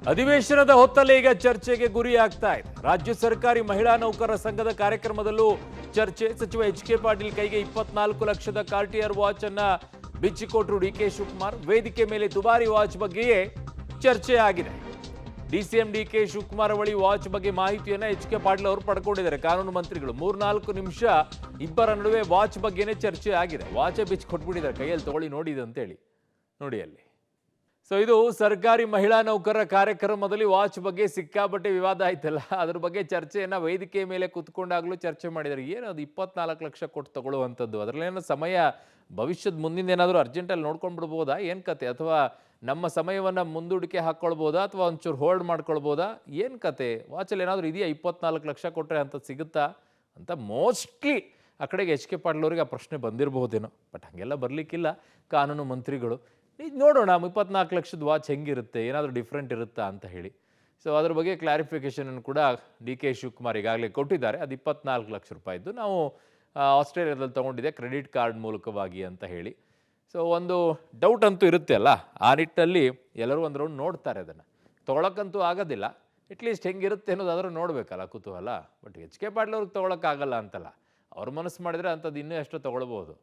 ಅಧಿವೇಶನದ ಹೊತ್ತಲ್ಲೇ ಈಗ ಚರ್ಚೆಗೆ ಗುರಿಯಾಗ್ತಾ ಇದೆ. ರಾಜ್ಯ ಸರ್ಕಾರಿ ಮಹಿಳಾ ನೌಕರರ ಸಂಘದ ಕಾರ್ಯಕ್ರಮದಲ್ಲೂ ಚರ್ಚೆ. ಸಚಿವ ಎಚ್.ಕೆ. ಪಾಟೀಲ್ ಕೈಗೆ 24 ಲಕ್ಷದ ಕಾರ್ಟಿಯರ್ ವಾಚ್ ಅನ್ನ ಬಿಚ್ಚಿಕೊಟ್ರು ಡಿ.ಕೆ. ಶಿವಕುಮಾರ್. ವೇದಿಕೆ ಮೇಲೆ ದುಬಾರಿ ವಾಚ್ ಬಗ್ಗೆಯೇ ಚರ್ಚೆ ಆಗಿದೆ. ಡಿಸಿಎಂ ಡಿ.ಕೆ. ಶಿವಕುಮಾರ್ ಬಳಿ ವಾಚ್ ಬಗ್ಗೆ ಮಾಹಿತಿಯನ್ನ ಎಚ್.ಕೆ. ಪಾಟೀಲ್ ಅವರು ಪಡ್ಕೊಂಡಿದ್ದಾರೆ. ಕಾನೂನು ಮಂತ್ರಿಗಳು 3-4 ನಿಮಿಷ ಇಬ್ಬರ ನಡುವೆ ವಾಚ್ ಬಗ್ಗೆನೇ ಚರ್ಚೆ ಆಗಿದೆ. ವಾಚೇ ಬಿಚ್ಚಿಕೊಟ್ಬಿಟ್ಟಿದ್ದಾರೆ, ಕೈಯಲ್ಲಿ ತಗೊಳ್ಳಿ ನೋಡಿ ಅಂತೇಳಿ. ನೋಡಿ ಅಲ್ಲಿ. ಸೊ ಇದು ಸರ್ಕಾರಿ ಮಹಿಳಾ ನೌಕರರ ಕಾರ್ಯಕ್ರಮದಲ್ಲಿ ವಾಚ್ ಬಗ್ಗೆ ಸಿಕ್ಕಾಪಟ್ಟೆ ವಿವಾದ ಆಯ್ತಲ್ಲ, ಅದ್ರ ಬಗ್ಗೆ ಚರ್ಚೆಯನ್ನ ವೇದಿಕೆ ಮೇಲೆ ಕುತ್ಕೊಂಡಾಗ್ಲೂ ಚರ್ಚೆ ಮಾಡಿದ್ದಾರೆ. ಏನು ಅದು 24 ಲಕ್ಷ ಕೊಟ್ಟು ತಗೊಳ್ಳುವಂಥದ್ದು, ಅದರಲ್ಲೇನೋ ಸಮಯ ಭವಿಷ್ಯದ ಮುಂದಿನ ಏನಾದರೂ ಅರ್ಜೆಂಟಲ್ಲಿ ನೋಡ್ಕೊಂಡು ಬಿಡ್ಬೋದಾ ಏನು ಕತೆ, ಅಥವಾ ನಮ್ಮ ಸಮಯವನ್ನು ಮುಂದೂಡಿಕೆ ಹಾಕ್ಕೊಳ್ಬೋದಾ, ಅಥವಾ ಒಂಚೂರು ಹೋಲ್ಡ್ ಮಾಡ್ಕೊಳ್ಬೋದಾ, ಏನು ಕತೆ, ವಾಚಲ್ಲಿ ಏನಾದರೂ ಇದೆಯಾ 24 ಲಕ್ಷ ಕೊಟ್ಟರೆ ಅಂತ ಸಿಗುತ್ತಾ ಅಂತ ಮೋಸ್ಟ್ಲಿ ಆ ಕಡೆಗೆ ಎಚ್.ಕೆ. ಪಾಟೀಲ್ ಅವರಿಗೆ ಆ ಪ್ರಶ್ನೆ ಬಂದಿರಬಹುದೇನೋ. ಬಟ್ ಹಾಗೆಲ್ಲ ಬರಲಿಕ್ಕಿಲ್ಲ. ಕಾನೂನು ಮಂತ್ರಿಗಳು ನೋಡೋಣ 24 ಲಕ್ಷದ ವಾಚ್ ಹೆಂಗಿರುತ್ತೆ, ಏನಾದರೂ ಡಿಫ್ರೆಂಟ್ ಇರುತ್ತಾ ಅಂತ ಹೇಳಿ. ಸೊ ಅದ್ರ ಬಗ್ಗೆ ಕ್ಲಾರಿಫಿಕೇಷನ್ ಕೂಡ ಡಿ.ಕೆ. ಶಿವಕುಮಾರ್ ಈಗಾಗಲೇ ಕೊಟ್ಟಿದ್ದಾರೆ. ಅದು 24 ಲಕ್ಷ ರೂಪಾಯಿದ್ದು ನಾವು ಆಸ್ಟ್ರೇಲಿಯಾದಲ್ಲಿ ತೊಗೊಂಡಿದ್ದೆ ಕ್ರೆಡಿಟ್ ಕಾರ್ಡ್ ಮೂಲಕವಾಗಿ ಅಂತ ಹೇಳಿ. ಸೊ ಒಂದು ಡೌಟ್ ಅಂತೂ ಇರುತ್ತೆ ಅಲ್ಲ, ಆ ನಿಟ್ಟಲ್ಲಿ ಎಲ್ಲರೂ ಒಂದು ರೌಂಡ್ ನೋಡ್ತಾರೆ. ಅದನ್ನು ತೊಗೊಳಕ್ಕಂತೂ ಆಗೋದಿಲ್ಲ, ಅಟ್ಲೀಸ್ಟ್ ಹೆಂಗಿರುತ್ತೆ ಅನ್ನೋದಾದರೂ ನೋಡಬೇಕಲ್ಲ, ಕುತೂಹಲ. But HK. ಪಾಟೀಲ್ ಅವ್ರಿಗೆ ತೊಗೊಳಕ್ಕಾಗಲ್ಲ ಅಂತಲ್ಲ, ಅವ್ರ ಮನಸ್ಸು ಮಾಡಿದರೆ ಅಂಥದ್ದು ಇನ್ನೂ ಎಷ್ಟೋ ತೊಗೊಳ್ಬೋದು.